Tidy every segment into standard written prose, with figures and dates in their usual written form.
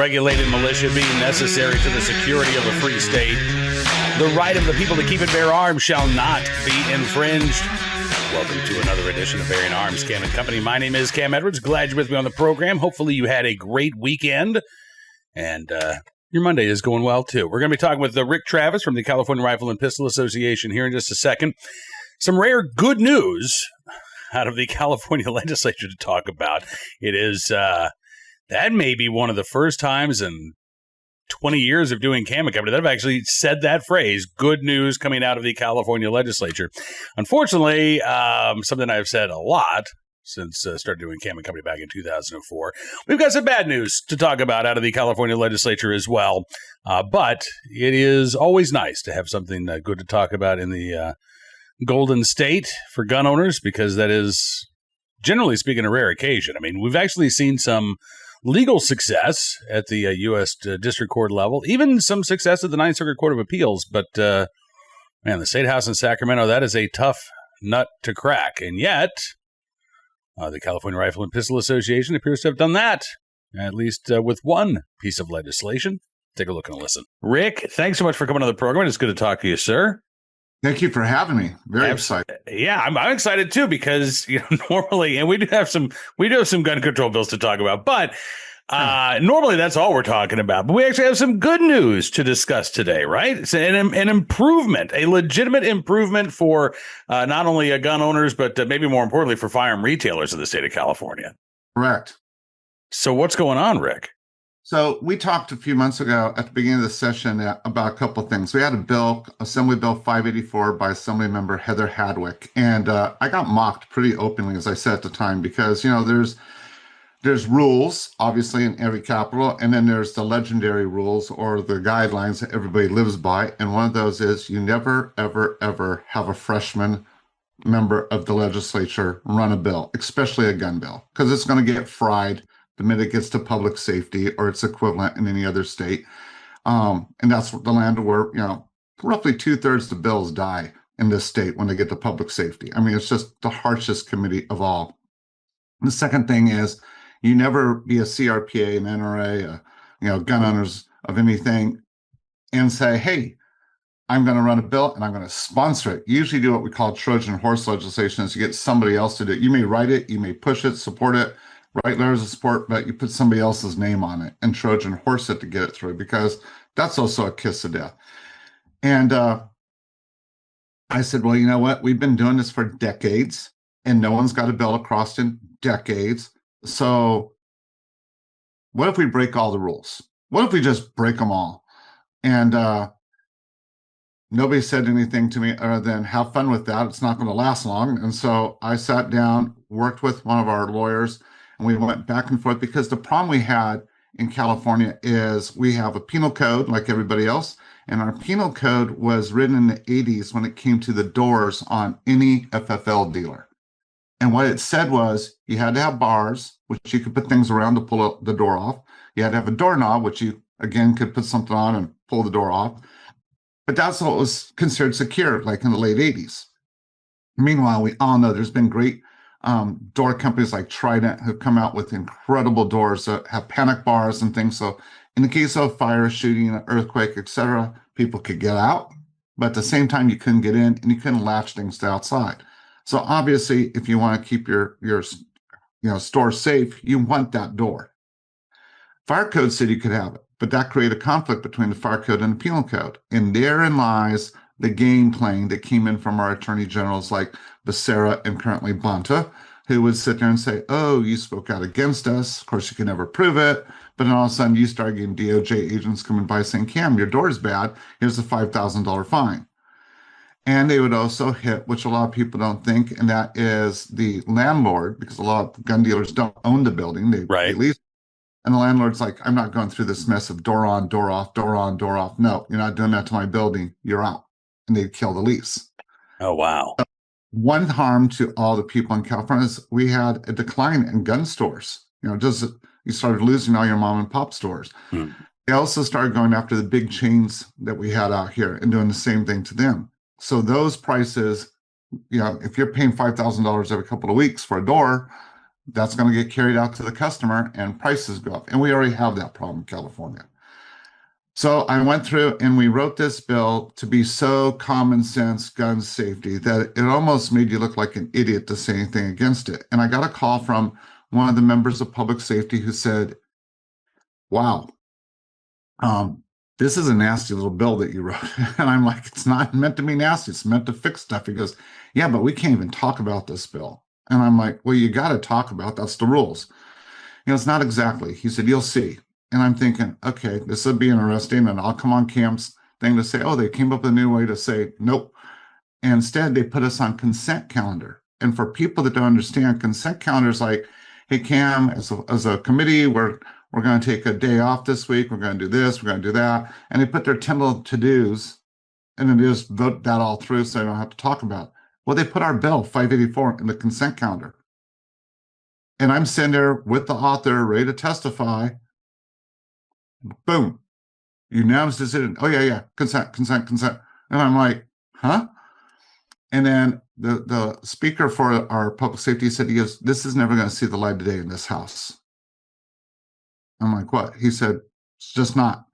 regulated militia being necessary to the security of a free state, the right of the people to keep and bear arms shall not be infringed. Welcome to another edition of Bearing Arms, Cam & Company. My name is Cam Edwards. Glad you're with me on the program. Hopefully you had a great weekend, and your Monday is going well, too. We're going to be talking with Rick Travis from the California Rifle and Pistol Association here in just a second. Some rare good news out of the California legislature to talk about. It is, that may be one of the first times in 20 years of doing Cam & Company that I've actually said that phrase, good news coming out of the California legislature. Unfortunately, something I've said a lot since I started doing Cam & Company back in 2004. We've got some bad news to talk about out of the California legislature as well. But it is always nice to have something good to talk about in the Golden State for gun owners, because that is, generally speaking, a rare occasion. I mean, we've actually seen some legal success at the U.S. District Court level, even some success at the Ninth Circuit Court of Appeals. But, man, the statehouse in Sacramento, that is a tough nut to crack. And yet, the California Rifle and Pistol Association appears to have done that, at least with one piece of legislation. Take a look and listen. Rick, thanks so much for coming on the program. It's good to talk to you, sir. Thank you for having me. Very excited. Yeah, I'm excited too, because normally, and we do have some gun control bills to talk about, but normally that's all we're talking about. But we actually have some good news to discuss today, right? It's an improvement, a legitimate improvement for not only gun owners, but maybe more importantly for firearm retailers in the state of California. Correct. So what's going on, Rick? So we talked a few months ago at the beginning of the session about a couple of things. We had a bill, Assembly Bill 584 by Assemblymember Heather Hadwick, and I got mocked pretty openly, as I said at the time, because there's rules, obviously, in every capital, and then there's the legendary rules or the guidelines that everybody lives by, and one of those is you never, ever, ever have a freshman member of the legislature run a bill, especially a gun bill, because it's going to get fried the minute it gets to public safety or its equivalent in any other state. And that's the land where, roughly 2/3 of the bills die in this state when they get to public safety. I mean, it's just the harshest committee of all. And the second thing is you never be a CRPA, an NRA, gun owners of anything, and say, hey, I'm going to run a bill and I'm going to sponsor it. You usually do what we call Trojan horse legislation, is you get somebody else to do it. You may write it, you may push it, support it, write letters of support, but you put somebody else's name on it and Trojan horse it to get it through, because that's also a kiss of death. And I said, well, you know what? We've been doing this for decades and no one's got a bill across in decades. So what if we break all the rules? What if we just break them all? And nobody said anything to me other than have fun with that. It's not going to last long. And so I sat down, worked with one of our lawyers, and we went back and forth, because the problem we had in California is we have a penal code like everybody else. And our penal code was written in the 80s when it came to the doors on any FFL dealer. And what it said was you had to have bars, which you could put things around to pull the door off. You had to have a doorknob, which you, again, could put something on and pull the door off. But that's what was considered secure, like in the late 80s. Meanwhile, we all know there's been great door companies like Trident who've come out with incredible doors that have panic bars and things. So in the case of fire, shooting, an earthquake, etc., people could get out, but at the same time, you couldn't get in and you couldn't latch things to outside. So obviously, if you want to keep your store safe, you want that door. Fire code said you could have it, but that created a conflict between the fire code and the penal code. And therein lies the game playing that came in from our attorney generals like Becerra and currently Bonta, who would sit there and say, oh, you spoke out against us. Of course, you can never prove it. But then all of a sudden, you start getting DOJ agents coming by saying, Cam, your door is bad. Here's a $5,000 fine. And they would also hit, which a lot of people don't think, and that is the landlord, because a lot of gun dealers don't own the building. They lease. And the landlord's like, I'm not going through this mess of door on, door off, door on, door off. No, you're not doing that to my building. You're out. And they'd kill the lease. Oh, wow. One harm to all the people in California is we had a decline in gun stores. You started losing all your mom and pop stores. They also started going after the big chains that we had out here and doing the same thing to them. So those prices, if you're paying $5,000 every couple of weeks for a door, that's going to get carried out to the customer and prices go up. And we already have that problem in California. So I went through and we wrote this bill to be so common sense gun safety that it almost made you look like an idiot to say anything against it. And I got a call from one of the members of public safety who said, wow, this is a nasty little bill that you wrote. And I'm like, it's not meant to be nasty. It's meant to fix stuff. He goes, yeah, but we can't even talk about this bill. And I'm like, well, you got to talk about, that's the rules. He goes, not exactly. He said, you'll see. And I'm thinking, okay, this would be interesting. And I'll come on Cam's thing to say, oh, they came up with a new way to say, nope. And instead, they put us on consent calendar. And for people that don't understand, consent calendar is like, hey, Cam, as a committee, we're going to take a day off this week. We're going to do this. We're going to do that. And they put their 10 little to-dos and then just vote that all through so they don't have to talk about it. Well, they put our bill 584 in the consent calendar. And I'm sitting there with the author ready to testify. Boom. Unanimous decision. Oh, yeah. Consent. And I'm like, huh? And then the speaker for our public safety said, he goes, this is never going to see the light of day in this house. I'm like, what? He said, it's just not.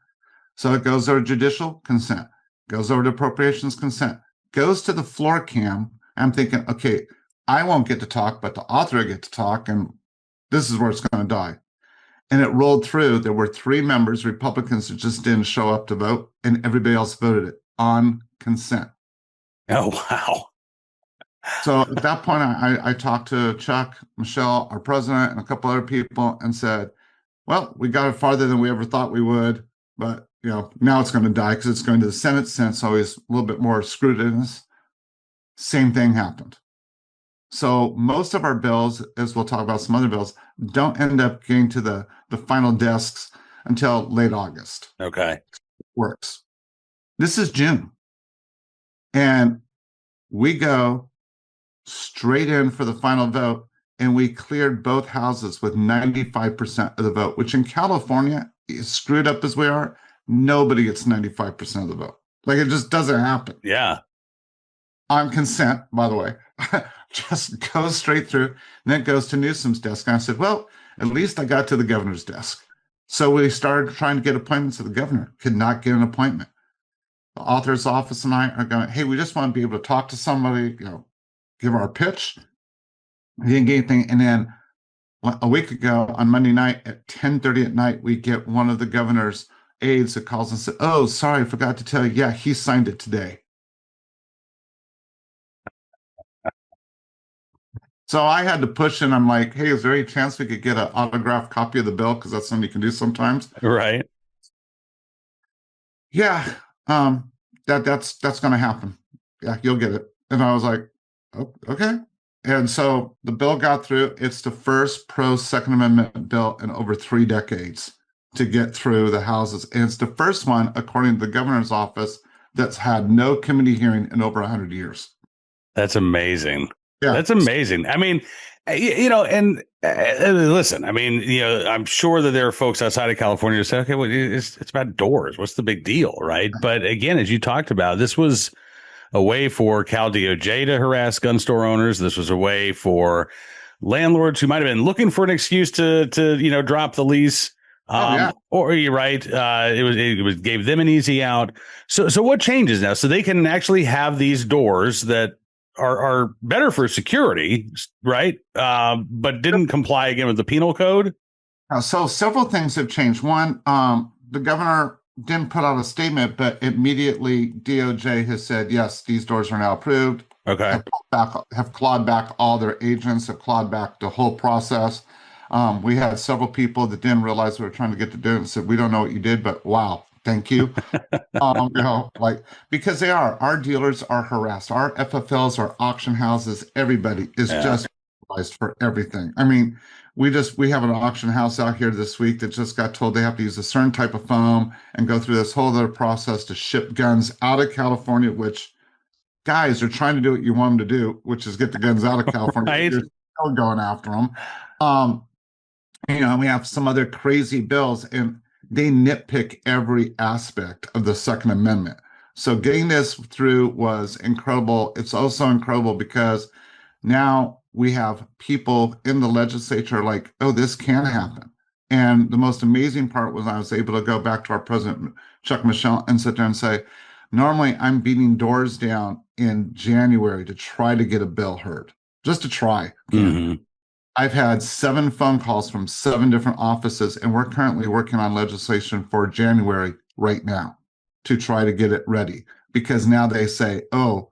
So it goes over judicial consent, goes over to appropriations consent, goes to the floor cam. I'm thinking, okay, I won't get to talk, but the author will get to talk. And this is where it's going to die. And it rolled through. There were 3 members, Republicans, that just didn't show up to vote, and everybody else voted it on consent. Oh, wow. So at that point, I talked to Chuck, Michelle, our president, and a couple other people and said, well, we got it farther than we ever thought we would, but now it's going to die because it's going to the Senate. Senate's always a little bit more scrutinous. Same thing happened. So most of our bills, as we'll talk about some other bills, don't end up getting to the final desks until late August. Okay. Works. This is June. And we go straight in for the final vote, and we cleared both houses with 95% of the vote, which in California, as screwed up as we are, nobody gets 95% of the vote. Like, it just doesn't happen. Yeah. On consent, by the way. Just goes straight through, and then it goes to Newsom's desk. And I said, well, at least I got to the governor's desk. So we started trying to get appointments to the governor. Could not get an appointment. The author's office and I are going, hey, we just want to be able to talk to somebody, give our pitch. We didn't get anything. And then a week ago on Monday night at 10:30 at night, we get one of the governor's aides that calls and said, oh, sorry, I forgot to tell you. Yeah, he signed it today. So I had to push in. I'm like, hey, is there any chance we could get an autographed copy of the bill? Because that's something you can do sometimes. Right. Yeah, that's going to happen. Yeah, you'll get it. And I was like, oh, okay. And so the bill got through. It's the first pro Second Amendment bill in over 3 decades to get through the houses. And it's the first one, according to the governor's office, that's had no committee hearing in over 100 years. That's amazing. Yeah. That's amazing. I mean, and listen, I mean, I'm sure that there are folks outside of California who say, okay, well, it's about doors. What's the big deal, right? But again, as you talked about, this was a way for Cal DOJ to harass gun store owners. This was a way for landlords who might have been looking for an excuse to drop the lease. Or you're right. It gave them an easy out. So what changes now? So they can actually have these doors that are better for security, right? But didn't comply again with the penal code. So several things have changed. One, the governor didn't put out a statement, but immediately DOJ has said, yes, these doors are now approved. Okay. Have clawed back all their agents, have clawed back the whole process. We had several people that didn't realize we were trying to get to do it and said, we don't know what you did, but wow, thank you. Because our dealers are harassed. Our FFLs, our auction houses, everybody is just paralyzed for everything. I mean, we have an auction house out here this week that just got told they have to use a certain type of foam and go through this whole other process to ship guns out of California, which guys are trying to do what you want them to do, which is get the guns out of California. Right. You're still going after them. We have some other crazy bills, and they nitpick every aspect of the Second Amendment. So getting this through was incredible. It's also incredible because now we have people in the legislature like, oh, this can happen. And the most amazing part was I was able to go back to our president, Chuck Michelle, and sit there and say, normally I'm beating doors down in January to try to get a bill heard, just to try. Mm-hmm. I've had 7 phone calls from 7 different offices, and we're currently working on legislation for January right now to try to get it ready. Because now they say, oh,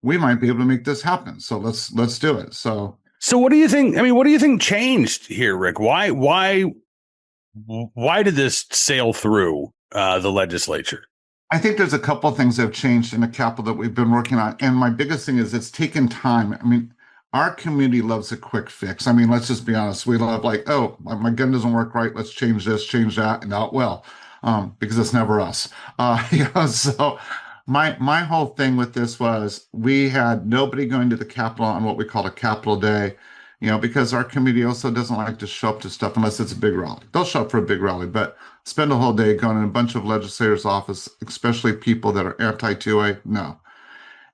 we might be able to make this happen. So let's do it. So what do you think? I mean, what do you think changed here, Rick? Why did this sail through the legislature? I think there's a couple of things that have changed in the Capitol that we've been working on. And my biggest thing is it's taken time. I mean, our community loves a quick fix. I mean, let's just be honest. We love like, oh, my gun doesn't work right. Let's change this, change that, and out well, because it's never us. So my whole thing with this was we had nobody going to the Capitol on what we call a Capitol Day, because our community also doesn't like to show up to stuff unless it's a big rally. They'll show up for a big rally, but spend a whole day going in a bunch of legislators' office, especially people that are anti-2A, no.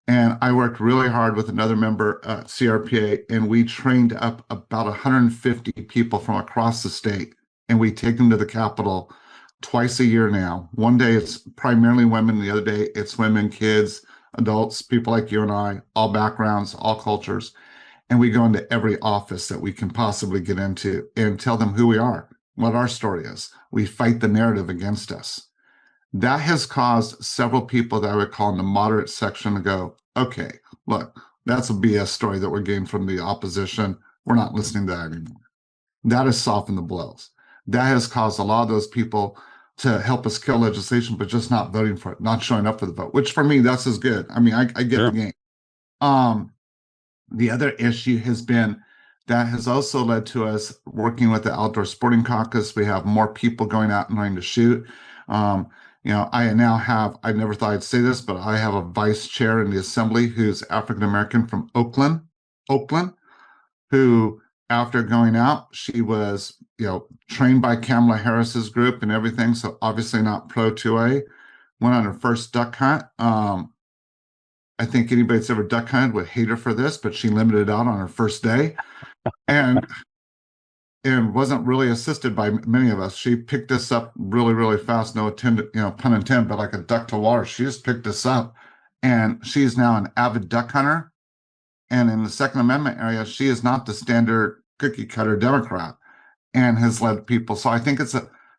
And I worked really hard with another member at CRPA, and we trained up about 150 people from across the state, and we take them to the Capitol twice a year now. One day it's primarily women, the other day it's women, kids, adults, people like you and I, all backgrounds, all cultures. And we go into every office that we can possibly get into and tell them who we are, what our story is. We fight the narrative against us. That has caused several people that I would call in the moderate section to go, okay, look, that's a BS story that we're getting from the opposition. We're not listening to that anymore. That has softened the blows. That has caused a lot of those people to help us kill legislation, but just not voting for it, not showing up for the vote, which for me, that's as good. I mean, I get Sure. the game. The other issue has been that has also led to us working with the Outdoor Sporting Caucus. We have more people going out and learning to shoot. I now have, I never thought I'd say this, but I have a vice chair in the assembly who's African-American from Oakland, who after going out, she was, trained by Kamala Harris's group and everything. So obviously not pro 2A, went on her first duck hunt. I think anybody that's ever duck hunted would hate her for this, but she limited out on her first day and wasn't really assisted by many of us. She picked us up really, really fast. No pun intended, but like a duck to water. She just picked us up, and she's now an avid duck hunter. And in the Second Amendment area, she is not the standard cookie cutter Democrat and has led people. So I think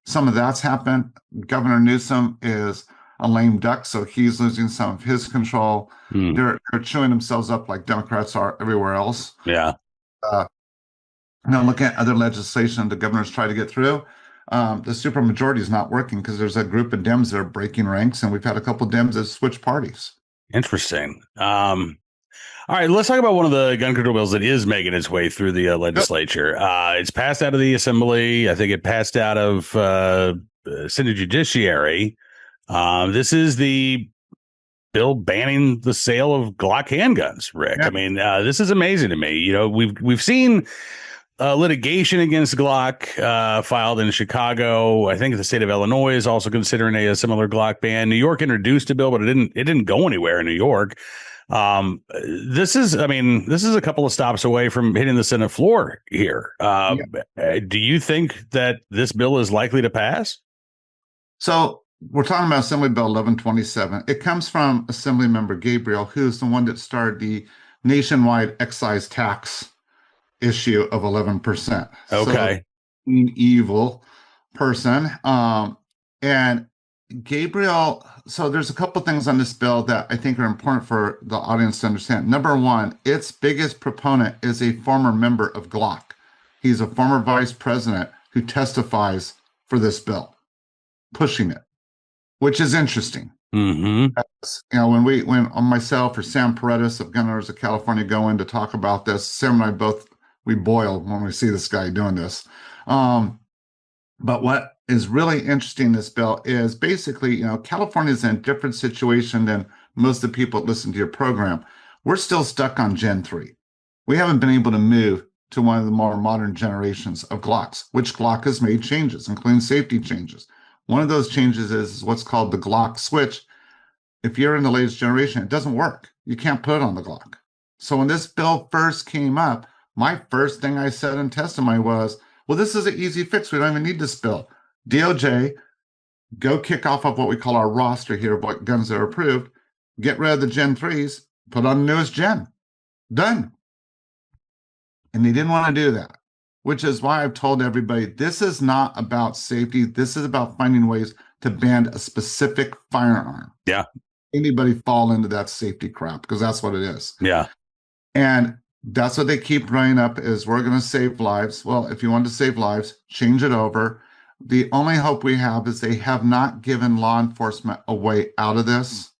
some of that's happened. Governor Newsom is a lame duck, so he's losing some of his control. They're chewing themselves up like Democrats are everywhere else. Yeah. Now, looking at other legislation the governor's trying to get through, the supermajority is not working because there's a group of Dems that are breaking ranks, and we've had a couple of Dems that switch parties. Interesting. All right, let's talk about one of the gun control bills that is making its way through the legislature. It's passed out of the assembly. I think it passed out of Senate Judiciary. This is the bill banning the sale of Glock handguns, Rick. Yeah. I mean, this is amazing to me. We've seen litigation against Glock filed in Chicago. I think the state of Illinois is also considering a similar Glock ban. New York introduced a bill, but it didn't go anywhere in New York. This is a couple of stops away from hitting the Senate floor here. Do you think that this bill is likely to pass? So we're talking about Assembly Bill 1127. It comes from Assembly Member Gabriel, who's the one that started the nationwide excise tax issue of 11%. Okay. So, evil person. And Gabriel, so there's a couple things on this bill that I think are important for the audience to understand. Number one, its biggest proponent is a former member of Glock. He's a former vice president who testifies for this bill, pushing it, which is interesting. Mm-hmm. When myself or Sam Paredes of Gun Owners of California go in to talk about this, Sam and I we boil when we see this guy doing this. But what is really interesting in this bill is basically, California is in a different situation than most of the people that listen to your program. We're still stuck on Gen 3. We haven't been able to move to one of the more modern generations of Glocks, which Glock has made changes, including safety changes. One of those changes is what's called the Glock switch. If you're in the latest generation, it doesn't work. You can't put it on the Glock. So when this bill first came up, my first thing I said in testimony was, well, this is an easy fix. We don't even need this bill. DOJ, go kick off of what we call our roster here of what guns are approved, get rid of the Gen 3s, put on the newest gen. Done. And they didn't want to do that, which is why I've told everybody this is not about safety. This is about finding ways to ban a specific firearm. Yeah. Anybody fall into that safety crap, because that's what it is. Yeah. And that's what they keep running up is we're going to save lives. Well, if you want to save lives, change it over. The only hope we have is they have not given law enforcement a way out of this.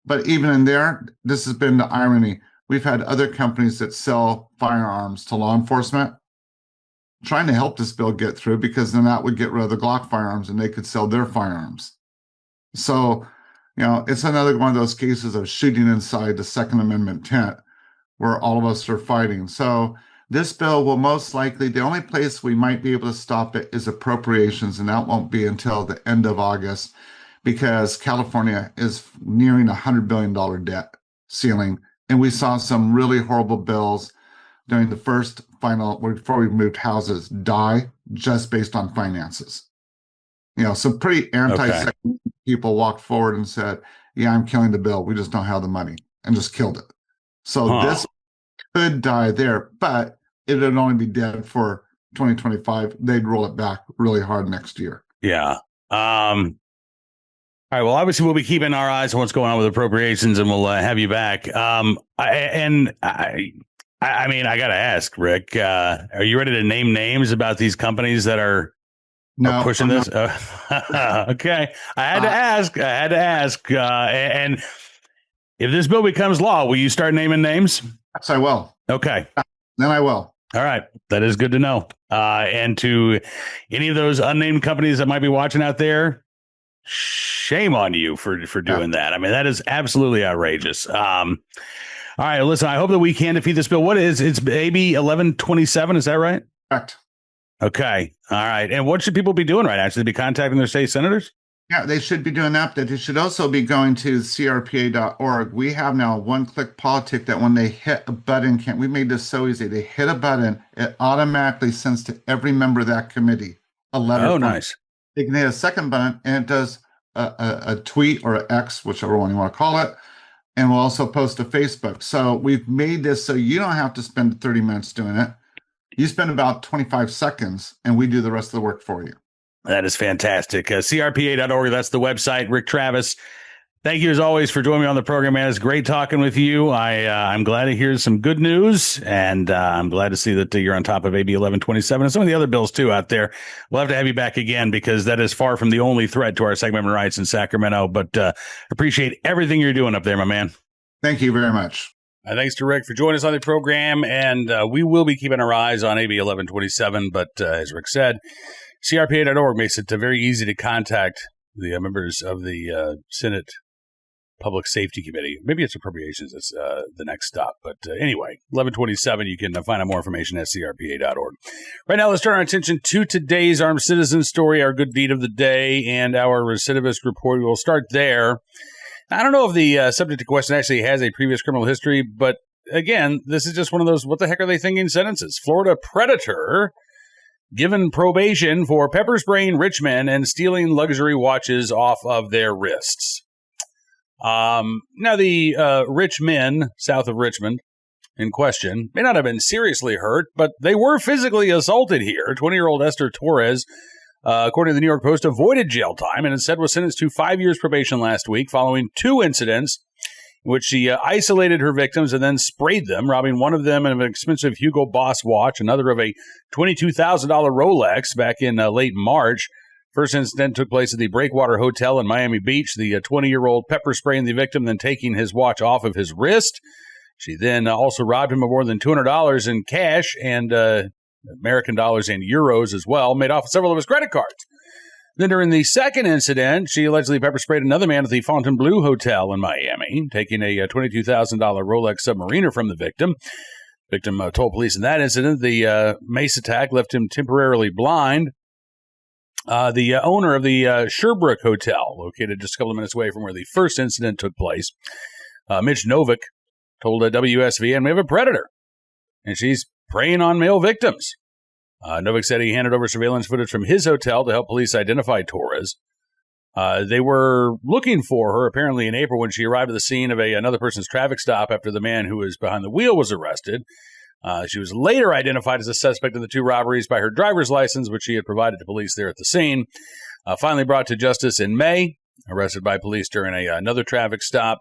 But even in there, this has been the irony. We've had other companies that sell firearms to law enforcement trying to help this bill get through, because then that would get rid of the Glock firearms and they could sell their firearms. So, it's another one of those cases of shooting inside the Second Amendment tent where all of us are fighting. So this bill will most likely, the only place we might be able to stop it is appropriations, and that won't be until the end of August, because California is nearing $100 billion debt ceiling. And we saw some really horrible bills during the first final, before we moved houses, die just based on finances. Some pretty anti-second people walked forward and said, yeah, I'm killing the bill. We just don't have the money, and just killed it. So this could die there, but it would only be dead for 2025. They'd roll it back really hard next year. Yeah. All right. Well, obviously, we'll be keeping our eyes on what's going on with appropriations, and we'll have you back. I mean, I got to ask, Rick, are you ready to name names about these companies that are pushing this? Okay. I had to ask. And if this bill becomes law, will you start naming names? Yes, I will. Okay. Then I will. All right. That is good to know. And to any of those unnamed companies that might be watching out there, shame on you for doing that. I mean, that is absolutely outrageous. All right, listen, I hope that we can defeat this bill. It's AB 1127, is that right? Correct. Okay. All right. And what should people be doing right now? Should they be contacting their state senators? Yeah, they should be doing that. But they should also be going to crpa.org. We have now a one-click politic that when they hit a button, we made this so easy. They hit a button, it automatically sends to every member of that committee a letter. Oh, nice. They can hit a second button, and it does a tweet or an X, whichever one you want to call it, and we'll also post to Facebook. So we've made this so you don't have to spend 30 minutes doing it. You spend about 25 seconds, and we do the rest of the work for you. That is fantastic. CRPA.org, that's the website. Rick Travis, thank you as always for joining me on the program, man. It's great talking with you. I'm glad to hear some good news, and I'm glad to see that you're on top of AB 1127 and some of the other bills too out there. We'll have to have you back again, because that is far from the only threat to our Second Amendment rights in Sacramento. But appreciate everything you're doing up there, my man. Thank you very much. Thanks to Rick for joining us on the program, and we will be keeping our eyes on AB 1127. But as Rick said, CRPA.org makes it very easy to contact the members of the Senate Public Safety Committee. Maybe it's appropriations. That's the next stop. But anyway, 1127, you can find out more information at crpa.org. Right now, let's turn our attention to today's Armed Citizen story, our good deed of the day, and our recidivist report. We will start there. I don't know if the subject of question actually has a previous criminal history, but again, this is just one of those, what the heck are they thinking sentences? Florida predator given probation for pepper spraying rich men and stealing luxury watches off of their wrists. Now, the rich men south of Richmond in question may not have been seriously hurt, but they were physically assaulted here. 20-year-old Esther Torres, according to the New York Post, avoided jail time and instead was sentenced to 5 years probation last week following two incidents in which she isolated her victims and then sprayed them, robbing one of them of an expensive Hugo Boss watch, another of a $22,000 Rolex back in late March. First incident took place at the Breakwater Hotel in Miami Beach. The 20-year-old pepper spraying the victim, then taking his watch off of his wrist. She then also robbed him of more than $200 in cash and American dollars and euros as well, made off several of his credit cards. Then during the second incident, she allegedly pepper sprayed another man at the Fontainebleau Hotel in Miami, taking a $22,000 Rolex Submariner from the victim. Victim told police in that incident the mace attack left him temporarily blind. The owner of the Sherbrooke Hotel, located just a couple of minutes away from where the first incident took place, Mitch Novick, told WSVN, we have a predator, and she's preying on male victims. Novik said he handed over surveillance footage from his hotel to help police identify Torres. They were looking for her apparently in April when she arrived at the scene of another person's traffic stop after the man who was behind the wheel was arrested. She was later identified as a suspect in the two robberies by her driver's license, which she had provided to police there at the scene. Finally brought to justice in May, arrested by police during another traffic stop.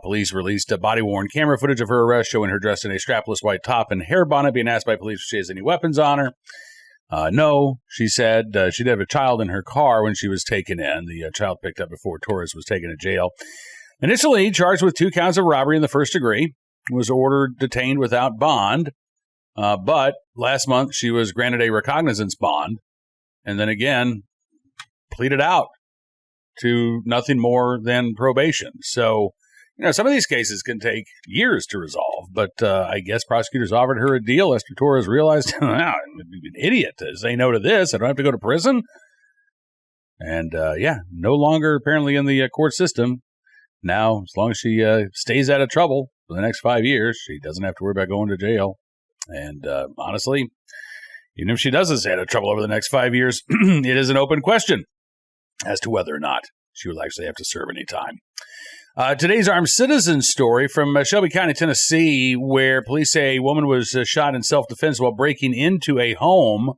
Police released body-worn camera footage of her arrest showing her dressed in a strapless white top and hair bonnet, being asked by police if she has any weapons on her. No, she said she did have a child in her car when she was taken in. The child picked up before Torres was taken to jail. Initially charged with 2 counts of robbery in the first degree, was ordered detained without bond. But last month she was granted a recognizance bond and then again pleaded out to nothing more than probation. So, some of these cases can take years to resolve, but I guess prosecutors offered her a deal. Esther Torres realized, I'm an idiot to say no to this. I don't have to go to prison. And, no longer apparently in the court system. Now, as long as she stays out of trouble for the next 5 years, she doesn't have to worry about going to jail. And honestly, even if she doesn't stay out of trouble over the next 5 years, it is an open question as to whether or not she will actually have to serve any time. Today's armed citizen story from Shelby County, Tennessee, where police say a woman was shot in self-defense while breaking into a home.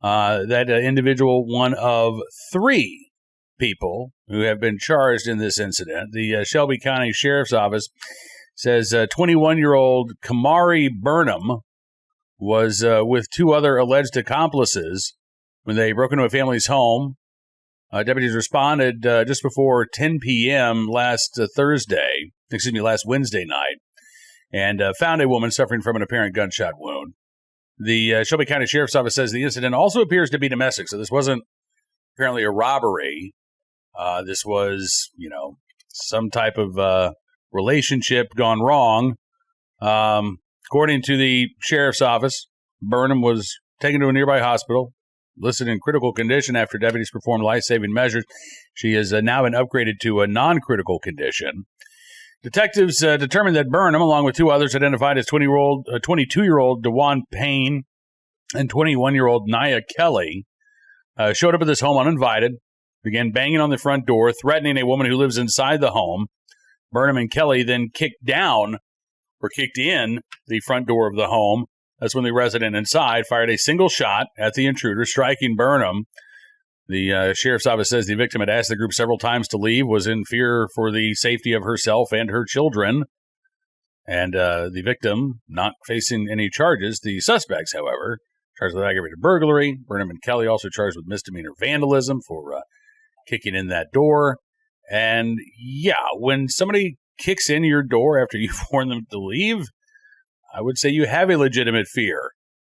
That individual, one of 3 people who have been charged in this incident. The Shelby County Sheriff's Office says 21-year-old Kamari Burnham was with 2 other alleged accomplices when they broke into a family's home. Deputies responded just before 10 p.m. last Wednesday night, and found a woman suffering from an apparent gunshot wound. The Shelby County Sheriff's Office says the incident also appears to be domestic, so this wasn't apparently a robbery. This was, some type of relationship gone wrong. According to the Sheriff's Office, Burnham was taken to a nearby hospital, listed in critical condition after deputies performed life-saving measures. She has now been upgraded to a non-critical condition. Detectives determined that Burnham, along with 2 others identified as 22-year-old DeJuan Payne and 21-year-old Nia Kelly, showed up at this home uninvited, began banging on the front door, threatening a woman who lives inside the home. Burnham and Kelly then kicked in the front door of the home. That's when the resident inside fired a single shot at the intruder, striking Burnham. The Sheriff's Office says the victim had asked the group several times to leave, was in fear for the safety of herself and her children. And the victim not facing any charges. The suspects, however, charged with aggravated burglary. Burnham and Kelly also charged with misdemeanor vandalism for kicking in that door. And when somebody kicks in your door after you've warned them to leave, I would say you have a legitimate fear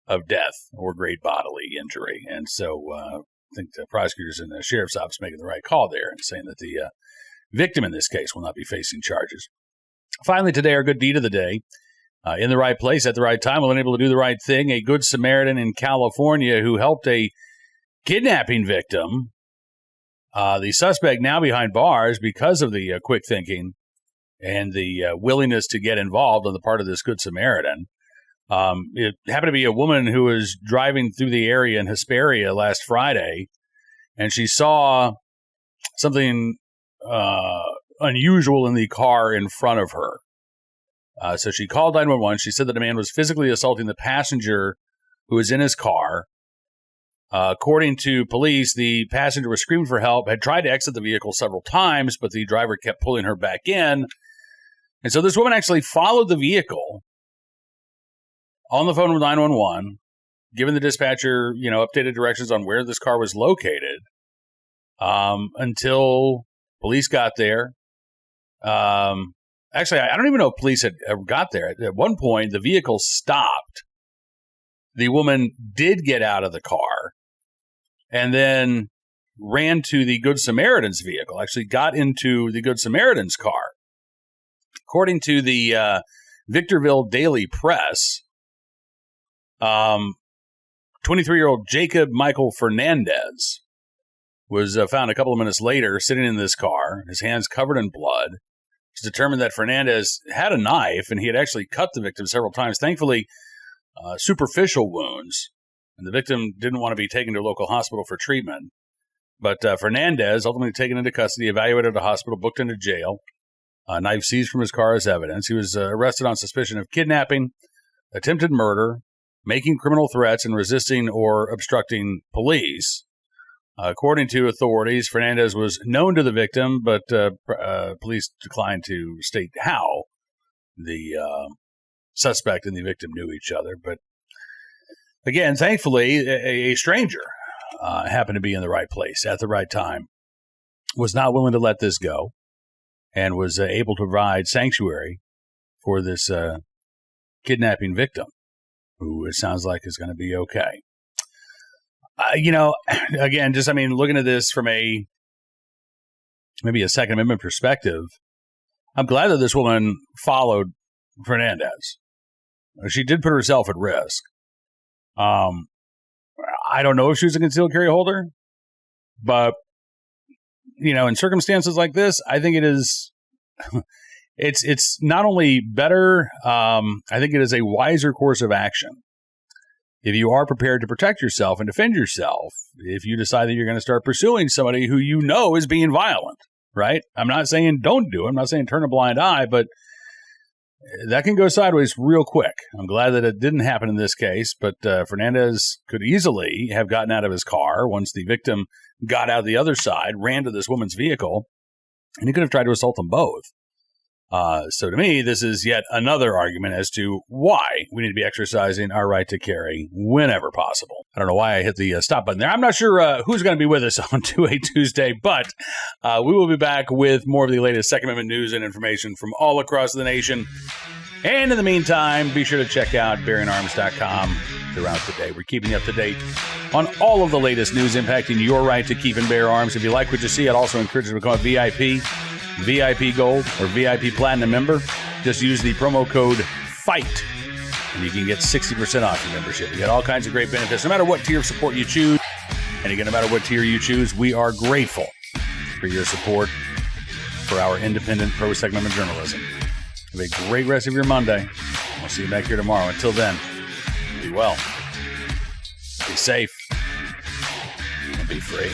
of death or great bodily injury. And so I think the prosecutors in the Sheriff's Office making the right call there and saying that the victim in this case will not be facing charges. Finally, today, our good deed of the day. In the right place at the right time, well, unable to do the right thing. A good Samaritan in California who helped a kidnapping victim. The suspect now behind bars because of the quick thinking and the willingness to get involved on the part of this Good Samaritan. It happened to be a woman who was driving through the area in Hesperia last Friday, and she saw something unusual in the car in front of her. So she called 911. She said that a man was physically assaulting the passenger who was in his car. According to police, the passenger was screaming for help, had tried to exit the vehicle several times, but the driver kept pulling her back in. And so this woman actually followed the vehicle on the phone with 911, giving the dispatcher, updated directions on where this car was located, until police got there. Actually, I don't even know if police had ever got there. At one point, the vehicle stopped. The woman did get out of the car and then ran to the Good Samaritan's vehicle, actually got into the Good Samaritan's car. According to the Victorville Daily Press, 23-year-old Jacob Michael Fernandez was found a couple of minutes later sitting in this car, his hands covered in blood, It was determined that Fernandez had a knife, and he had actually cut the victim several times. Thankfully, superficial wounds, and the victim didn't want to be taken to a local hospital for treatment. But Fernandez, ultimately taken into custody, evaluated at a hospital, booked into jail. A knife seized from his car as evidence. He was arrested on suspicion of kidnapping, attempted murder, making criminal threats, and resisting or obstructing police. According to authorities, Fernandez was known to the victim, but police declined to state how the suspect and the victim knew each other. But again, thankfully, a stranger happened to be in the right place at the right time, was not willing to let this go, and was able to provide sanctuary for this kidnapping victim, who it sounds like is going to be okay. Again, looking at this from maybe a Second Amendment perspective, I'm glad that this woman followed Fernandez. She did put herself at risk. I don't know if she was a concealed carry holder, but, in circumstances like this, I think it is, it's not only better, I think it is a wiser course of action. If you are prepared to protect yourself and defend yourself, if you decide that you're going to start pursuing somebody who you know is being violent, right? I'm not saying don't do it. I'm not saying turn a blind eye, but that can go sideways real quick. I'm glad that it didn't happen in this case, but Fernandez could easily have gotten out of his car once the victim got out the other side, ran to this woman's vehicle, and he could have tried to assault them both. So to me, this is yet another argument as to why we need to be exercising our right to carry whenever possible. I don't know why I hit the stop button there. I'm not sure who's going to be with us on 2A Tuesday, but we will be back with more of the latest Second Amendment news and information from all across the nation. And in the meantime, be sure to check out bearingarms.com throughout the day. We're keeping you up to date on all of the latest news impacting your right to keep and bear arms. If you like what you see, I'd also encourage you to become a VIP Gold, or VIP Platinum member. Just use the promo code FIGHT, and you can get 60% off your membership. You get all kinds of great benefits, no matter what tier of support you choose. And again, no matter what tier you choose, we are grateful for your support for our independent pro-Second Amendment journalism. Have a great rest of your Monday. We'll see you back here tomorrow. Until then, be well, be safe, and be free.